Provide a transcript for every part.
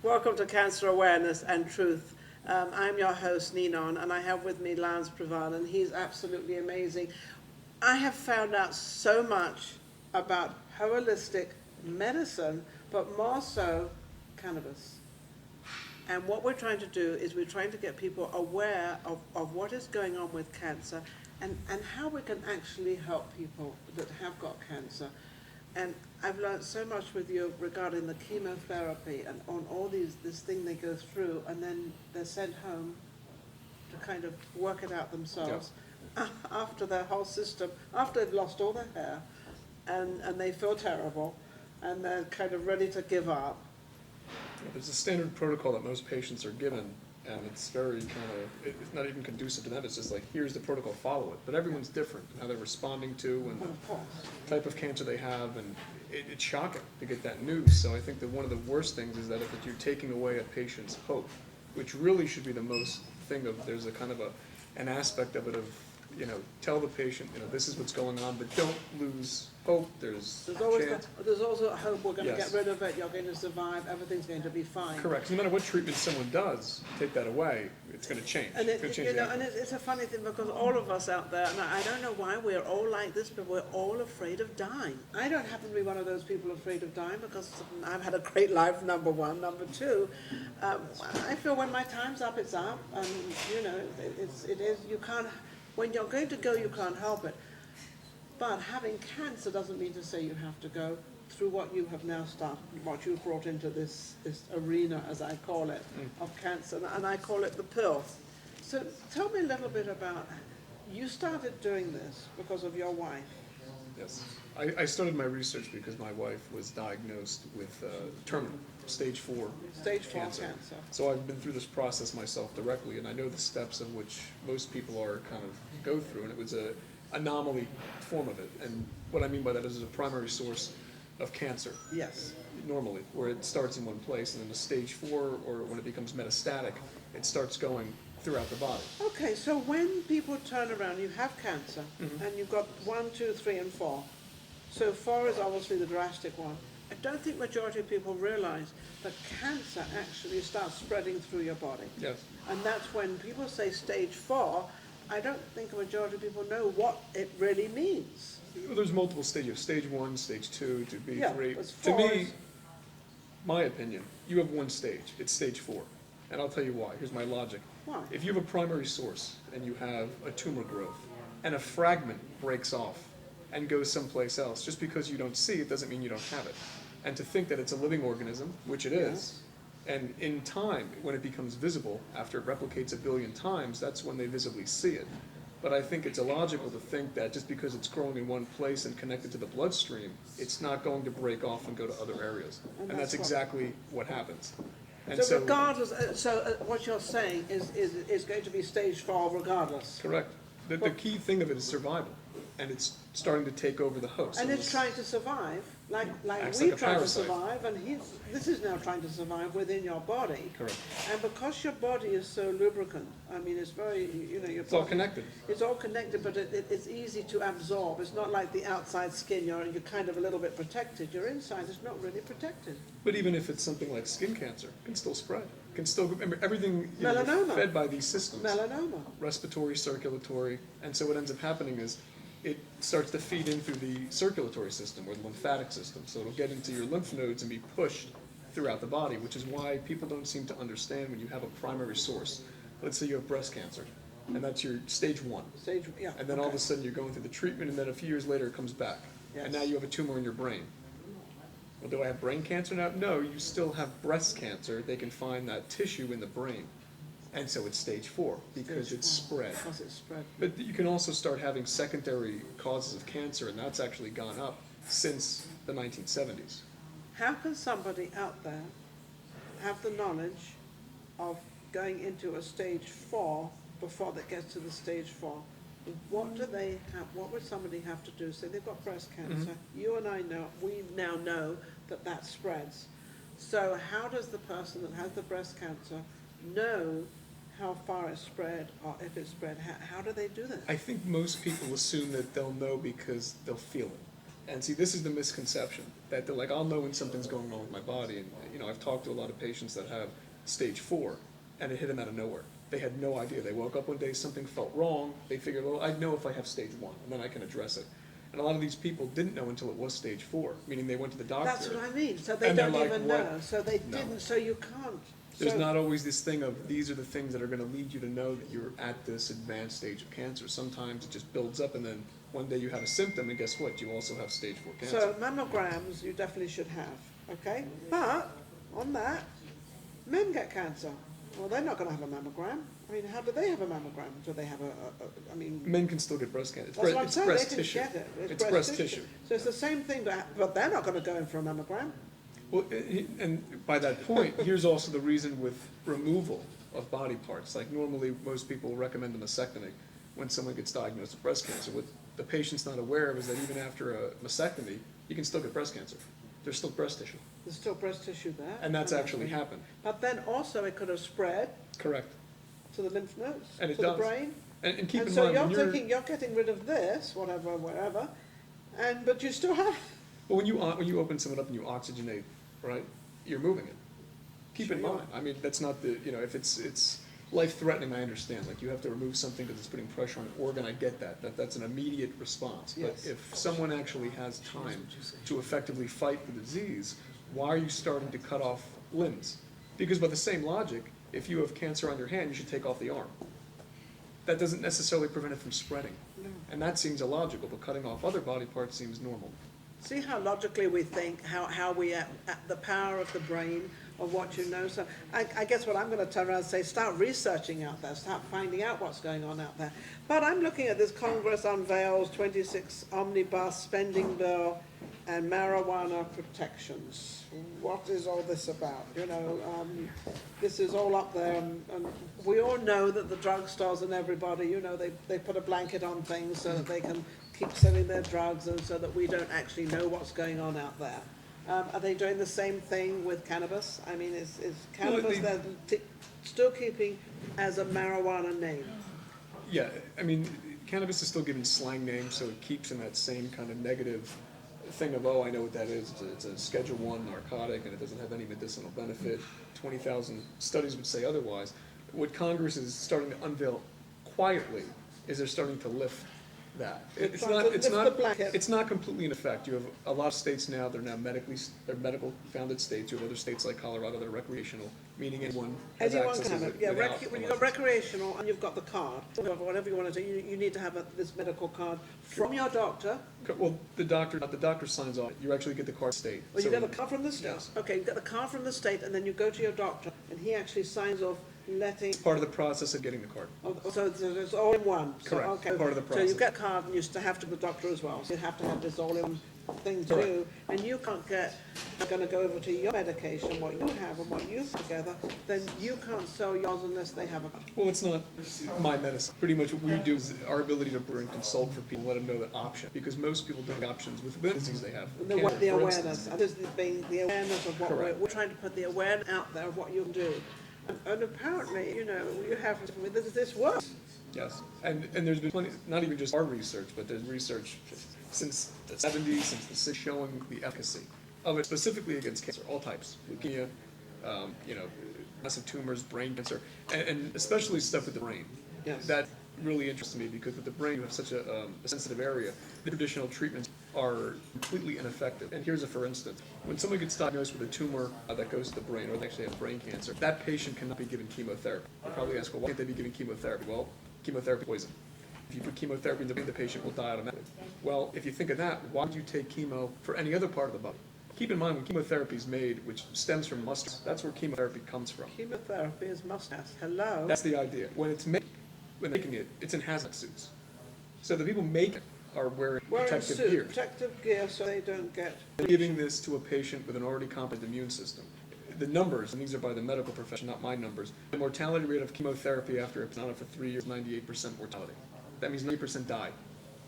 Welcome to Cancer Awareness and Truth. I'm your host, Ninon, and I have with me Lance Pravan, and he's absolutely amazing. I have found out so much about holistic medicine, but more so cannabis. And what we're trying to do is we're trying to get people aware of what is going on with cancer and how we can actually help people that have got cancer. And I've learned so much with you regarding the chemotherapy and on all this thing they go through, and then they're sent home to kind of work it out themselves after their whole system, after they've lost all their hair, and they feel terrible, and they're kind of ready to give up. There's a standard protocol that most patients are given, and it's very it's not even conducive to them. It's just like, here's the protocol, follow it. But everyone's different, how they're responding to and the type of cancer they have, and it's shocking to get that news. So I think that one of the worst things is that if you're taking away a patient's hope, which really should be the most thing of, there's a kind of an aspect of it of, tell the patient, this is what's going on, but don't lose hope. There's also hope. We're going to Yes. get rid of it. You're going to survive. Everything's going to be fine. Correct. No matter what treatment someone does, take that away, it's going to change. And It's gonna change the outcome. it's a funny thing because all of us out there, and I don't know why we're all like this, but we're all afraid of dying. I don't happen to be one of those people afraid of dying because I've had a great life, number one. Number two, I feel when my time's up, it's up. And, it is, you can't, when you're going to go, you can't help it. But having cancer doesn't mean to say you have to go through what you have now started, what you've brought into this arena, as I call it, of cancer, and I call it the pill. So tell me a little bit about, you started doing this because of your wife. Yes. I started my research because my wife was diagnosed with terminal, stage 4 Stage 4 cancer. cancer. So I've been through this process myself directly, and I know the steps of which most people are kind of go through, and it was a anomaly form of it. And what I mean by that is a primary source of cancer. Yes. Normally, where it starts in one place, and then the stage 4, or when it becomes metastatic, it starts going throughout the body. Okay, so when people turn around, you have cancer, and you've got 1, 2, 3, and 4. So 4 is obviously the drastic one. I don't think majority of people realize that cancer actually starts spreading through your body. Yes. And that's when people say stage 4, I don't think a majority of people know what it really means. Well, there's multiple stages. Stage 1, stage 2, to be Yeah, 3. but To 4 me, is- my opinion, you have one stage. It's stage 4. And I'll tell you why. Here's my logic. Why? If you have a primary source and you have a tumor growth and a fragment breaks off and goes someplace else, just because you don't see it doesn't mean you don't have it. And to think that it's a living organism, which it is, and in time, when it becomes visible, after it replicates 1 billion times, that's when they visibly see it. But I think it's illogical to think that just because it's growing in one place and connected to the bloodstream, it's not going to break off and go to other areas. And that's exactly what happens. And So regardless, what you're saying is going to be stage 4 regardless. correct. The key thing of it is survival, and it's starting to take over the host. And it's trying to survive, like Acts we've like a tried to parasite. survive, and this is now trying to survive within your body. Correct. And because your body is so lubricant, I mean, it's very, your It's all body- connected. It's all connected, but it's easy to absorb. It's not like the outside skin, you're kind of a little bit protected. Your inside is not really protected. But even if it's something like skin cancer, it can still spread. It can still, remember, everything, you're Melanoma. fed by these systems. Melanoma. Respiratory, circulatory, and so what ends up happening is it starts to feed in through the circulatory system or the lymphatic system. So it'll get into your lymph nodes and be pushed throughout the body, which is why people don't seem to understand when you have a primary source. Let's say you have breast cancer, and that's your stage 1. Stage, yeah. And then all of okay. a sudden you're going through the treatment, and then a few years later it comes back. Yes. And now you have a tumor in your brain. Well, do I have brain cancer now? No, you still have breast cancer. They can find that tissue in the brain. And so it's stage 4 because Stage it's 4, spread. Because it's spread. But you can also start having secondary causes of cancer, and that's actually gone up since the 1970s. How can somebody out there have the knowledge of going into a stage 4 before that gets to the stage 4? What do they have? What would somebody have to do? Say they've got breast cancer. You and I know, we now know that spreads. So how does the person that has the breast cancer know how far it's spread or if it's spread? How do they do that? I think most people assume that they'll know because they'll feel it. And see, this is the misconception, that they're like, I'll know when something's going wrong with my body. And, I've talked to a lot of patients that have stage 4, and it hit them out of nowhere. They had no idea. They woke up one day, something felt wrong. They figured, well, I'd know if I have stage 1, and then I can address it. And a lot of these people didn't know until it was stage 4, meaning they went to the doctor. That's what I mean. So they and they're don't like, even "What?" know. So they No. didn't. So you can't. There's So- not always this thing of, these are the things that are gonna lead you to know that you're at this advanced stage of cancer. Sometimes it just builds up, and then one day you have a symptom, and guess what? You also have stage 4 cancer. So mammograms you definitely should have, okay? But on that, men get cancer. Well, they're not going to have a mammogram. I mean, how do they have a mammogram? Do they have I mean... Men can still get breast cancer. That's what I'm It's saying, breast they can tissue. get it. It's breast tissue. So it's the same thing, but they're not going to go in for a mammogram. Well, and by that point, here's also the reason with removal of body parts. Like normally, most people recommend a mastectomy when someone gets diagnosed with breast cancer. What the patient's not aware of is that even after a mastectomy, you can still get breast cancer. There's still breast tissue. There's still breast tissue there. And that's actually happened. But then also it could have spread Correct. to the lymph nodes, And it to does. the brain. And keep And in so mind, you're when you're, thinking you're getting rid of this, whatever, wherever, but you still have... well, when you open someone up and you oxygenate, right, you're moving it. Keep in Sure. mind, I mean, that's not the, if it's life-threatening, I understand. Like, you have to remove something because it's putting pressure on an organ, I get that. That's an immediate response. But Yes. if someone actually has time to effectively fight the disease, why are you starting to cut off limbs? Because by the same logic, if you have cancer on your hand, you should take off the arm. That doesn't necessarily prevent it from spreading. No. And that seems illogical, but cutting off other body parts seems normal. See how logically we think, how we at the power of the brain of what you know. So I guess what I'm going to turn around and say, start researching out there, start finding out what's going on out there. But I'm looking at this Congress unveils 26 omnibus spending bill and marijuana protections. What is all this about? This is all up there, and we all know that the drugstores and everybody, they put a blanket on things so that they can keep selling their drugs, and so that we don't actually know what's going on out there. Are they doing the same thing with cannabis? I mean, is cannabis they're still keeping as a marijuana name? Yeah, I mean, cannabis is still given slang names, so it keeps in that same kind of negative thing of, oh, I know what that is. It's a Schedule I narcotic, and it doesn't have any medicinal benefit. 20,000 studies would say otherwise. What Congress is starting to unveil quietly is they're starting to lift that. It's not completely in effect. You have a lot of states now, they're medical founded states. You have other states like Colorado that are recreational, meaning anyone has Anyone access can have to it. it. Yeah, without when a you've got license. recreational and you've got the card, whatever you want to do, you need to have this medical card from your doctor. Well, the doctor signs off. You actually get the card state. Well, you So- get the card from the state. Yes. Okay, you get the card from the state, and then you go to your doctor, and he actually signs off letting. Part of the process of getting the card. So it's all in one. So, Correct. okay. Part of the So you process. get a card, and you still have to go to the doctor as well. So you have to have this all in thing to do, and you can't get. I'm going to go over to your medication, what you have and what you put together. Then you can't sell yours unless they have a. Well, it's not my medicine. Pretty much what we do is our ability to bring consult for people, let them know the option, because most people don't have options with the disease they have. The Cancer, for awareness, instance. and this is being the awareness of what Correct. we're trying to put the awareness out there of what you can do. And apparently, you have this works. Yes, and there's been plenty, not even just our research, but there's research since the 70s, since the 60s, showing the efficacy of it specifically against cancer, all types, leukemia, massive tumors, brain cancer, and especially stuff with the brain. Yes. That really interests me because with the brain, you have such a sensitive area. The traditional treatments are completely ineffective. And here's a for instance. When someone gets diagnosed with a tumor that goes to the brain, or they actually have brain cancer, that patient cannot be given chemotherapy. You probably ask, well, why can't they be given chemotherapy? Well, chemotherapy is poison. If you put chemotherapy in the brain, the patient will die automatically. Well, if you think of that, why would you take chemo for any other part of the body? Keep in mind, when chemotherapy is made, which stems from muscle, that's where chemotherapy comes from. Chemotherapy is must-have. Hello. That's the idea. When they're making it, it's in hazmat suits. So the people making it are wearing protective gear. Protective gear, so they don't get. They're giving this to a patient with an already competent immune system. The numbers, and these are by the medical profession, not my numbers, the mortality rate of chemotherapy after it's been on it for 3 years, 98% mortality. That means 90% die.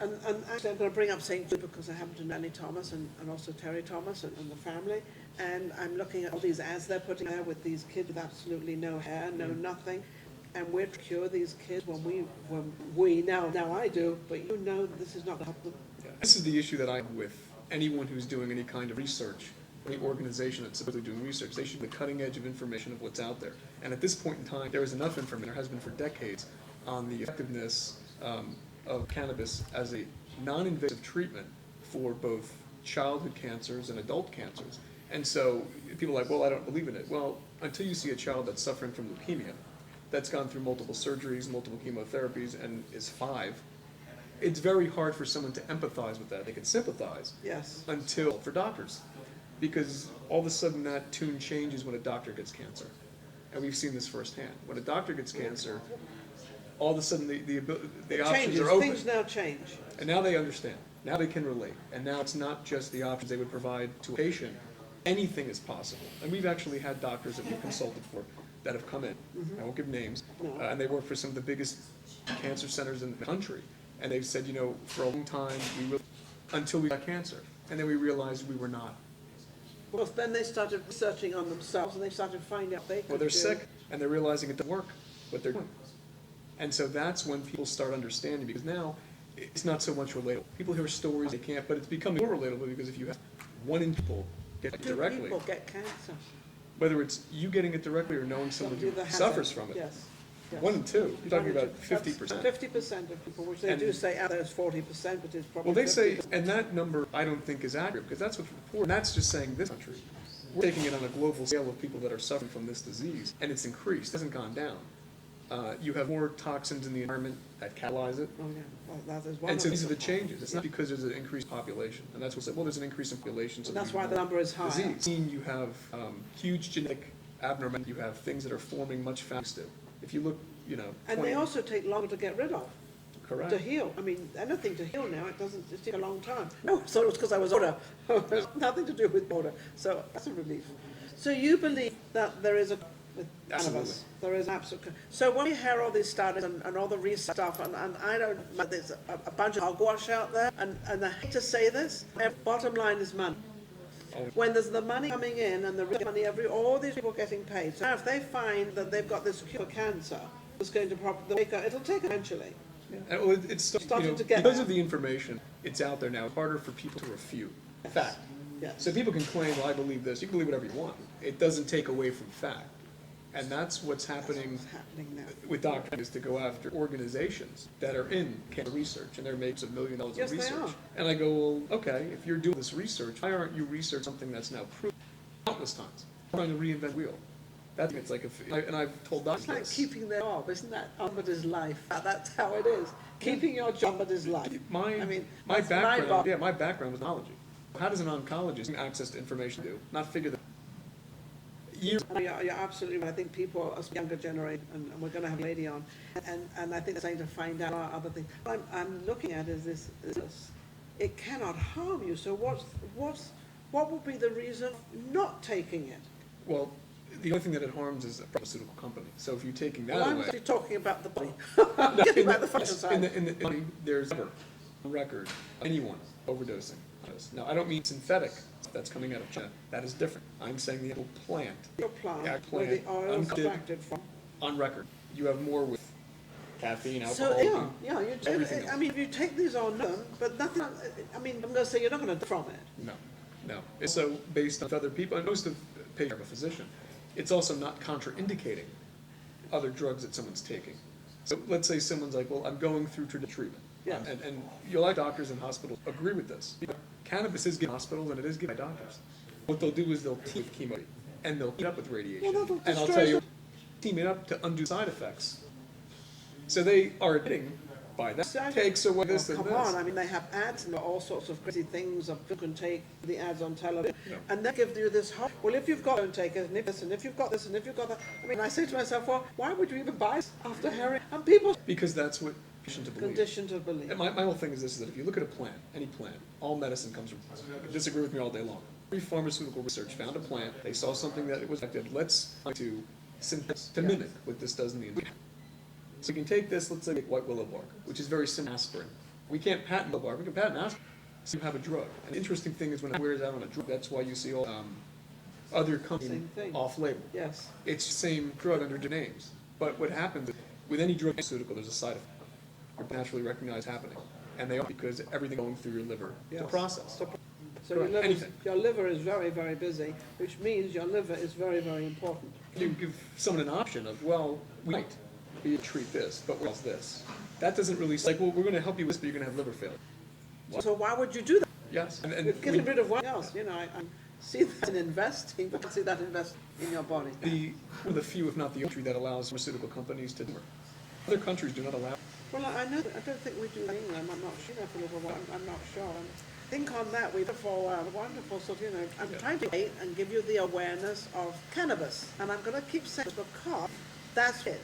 And actually, I'm going to bring up St. Jude because I happen to know Nanny Thomas and also Terry Thomas and the family. And I'm looking at all these ads they're putting there with these kids with absolutely no hair, no nothing. And we're to cure these kids when we now I do, but this is not going to help them. Yeah. This is the issue that I have with anyone who's doing any kind of research, any organization that's supposedly doing research, they should be the cutting edge of information of what's out there. And at this point in time, there is enough information, there has been for decades, on the effectiveness of cannabis as a non-invasive treatment for both childhood cancers and adult cancers. And so people are like, well, I don't believe in it. Well, until you see a child that's suffering from leukemia, that's gone through multiple surgeries, multiple chemotherapies, and is 5, it's very hard for someone to empathize with that. They can sympathize. Yes. Until for doctors, because all of a sudden that tune changes when a doctor gets cancer, and we've seen this firsthand. When a doctor gets cancer, all of a sudden the options are open. Things now change. And now they understand. Now they can relate. And now it's not just the options they would provide to a patient. Anything is possible. And we've actually had doctors that we've consulted for that have come in. I won't give names. And they work for some of the biggest cancer centers in the country. And they've said, for a long time, until we got cancer. And then we realized we were not. Well, then they started researching on themselves, and they started finding out they could Well, they're sick, and they're realizing it doesn't work, what they're doing. And so that's when people start understanding, because now it's not so much relatable. People hear stories, they can't, but it's becoming more relatable, because if you have 1 in people get it 2 directly, people get cancer. whether it's you getting it directly or knowing someone who Somebody that has suffers it. from it. Yes. Yes. 1 in 2, you're talking 1 in about 2. 50%. 50% of people, which they And- do say out there is 40%, but it's probably Well, they say, 50%. and that number I don't think is accurate, because that's what's reported, and that's just saying this country. We're taking it on a global scale of people that are suffering from this disease, and it's increased, it hasn't gone down. You have more toxins in the environment that catalyze it, Oh, yeah. Well, that is one and of so the- these are the changes. It's not because there's an increased population, and that's what's said, well, there's an increase in population, so And that's there's why the more number is higher. disease. You have huge genetic abnormality, you have things that are forming much faster. If you look, And 20 they also take longer to get rid of, correct. to heal. I mean, anything to heal now, it takes a long time. No, so it was because I was older. It's nothing to do with older. So that's a relief. So you believe that there is a, with Absolutely. cannabis, there is absolute. So when we hear all these studies and all the research stuff, and I don't, there's a bunch of hogwash out there, and I hate to say this, bottom line is money. Oh. When there's the money coming in and the money, all these people getting paid. So now if they find that they've got this cure for cancer, it's going to it'll take eventually. And, well, it's Starting to get because there. of the information, it's out there now. It's harder for people to refute fact. Yes. So people can claim, well, I believe this. You can believe whatever you want. It doesn't take away from fact. And that's what's happening What's happening now. with doctors, is to go after organizations that are in cancer research, and they're making $1 million of Yes, they research. are. And I go, well, okay, if you're doing this research, why aren't you researching something that's now proven countless times? Trying to reinvent the wheel. It's like, and I've told doctors It's like this. keeping their job, isn't that? Somebody's life. That's how it is. Keeping your job, but his life. My that's background, my background was oncology. How does an oncologist access to information do? Not figure that. Years. You're absolutely right. I think people, us younger generation, and we're going to have a lady on, and I think they're saying to find out other things. What I'm looking at is this. It cannot harm you. So what would be the reason not taking it? Well, the only thing that it harms is a pharmaceutical company. So if you're taking that Well, I'm away, actually talking about the body. I'm getting about the function side. in the there's never a record of anyone overdosing. Now, I don't mean synthetic that's coming out of China. That is different. I'm saying the actual plant. Your plant, Yeah, where the plant, oil is uncooked, extracted from. on record. You have more with caffeine, So, alcohol. I everything else. mean, if you take these on, but nothing, I mean, I'm going to say you're not going to die from it. No. It's so based on other people, and most of the patients are a physician. It's also not contraindicating other drugs that someone's taking. So let's say someone's like, well, I'm going through traditional treatment. Yes. And you'll like doctors and hospitals agree with this. Cannabis is given in hospitals and it is given by doctors. What they'll do is they'll team with chemo and they'll team it up with radiation. Well, that'll And I'll destroy tell you, team it up to undo side effects. So they are admitting by that takes away this and Come this. on, I mean, they have ads and all sorts of crazy things of you can take the ads on television, Yeah. and they give you this whole, well, if you've got, don't take it, and if this, and if you've got this, and if you've got that. I mean, I say to myself, well, why would you even buy this after hearing? And people Because that's what patients believe. conditioned to believe. And my whole thing is this, is that if you look at a plant, any plant, all medicine comes from, you can disagree with me all day long. Every pharmaceutical research found a plant, they saw something that it was effective, let's try to mimic what this does in the environment. So you can take this, let's say white willow bark, which is very similar to aspirin. We can't patent willow bark, we can patent aspirin. So you have a drug. And the interesting thing is when it wears out on a drug, that's why you see all other companies Same thing. off-label. Yes. It's the same drug under different names. But what happens is, with any drug pharmaceutical, there's a side effect. You're naturally recognized happening. And they are because everything going through your liver to Yes. process. So Correct. Anything. your liver is very, very busy, which means your liver is very, very important. You give someone an option of, well, we might be treat this, but what's this? That doesn't really, like, well, we're gonna help you with this, but you're gonna have liver failure. So why would you do that? Yes, and You're getting rid of what else, you know, I see that in investing, but I see that invest in your body. one of the few, if not the only country that allows pharmaceutical companies to do it. Other countries do not allow. Well, I know, I don't think we do in England, I'm not sure for a little while, I'm not sure. And think on that, we've for a wonderful sort of, you know, I'm trying to create and give you the awareness of cannabis. And I'm gonna keep saying this because that's it.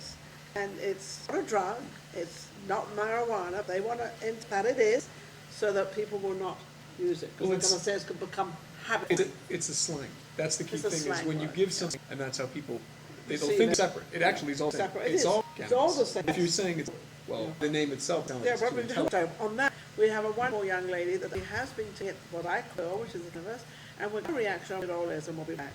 And it's not a drug, it's not marijuana, they wanna, that it is, so that people will not use it. Because Well, they're gonna say it's gonna become habit. It's a slang. That's the key It's a thing, is slang when you word, give something, and that's how people, they'll See, think that- separate. It actually is all the same. Separate. It It's is. all It's all cannabis. the same. If you're saying it's, well, the name itself sounds Yeah, like but it's too intelligent. so on that, we have a wonderful young lady that has been taking what I call, which is the universe, and we're going to reaction on it all is, and we'll be back.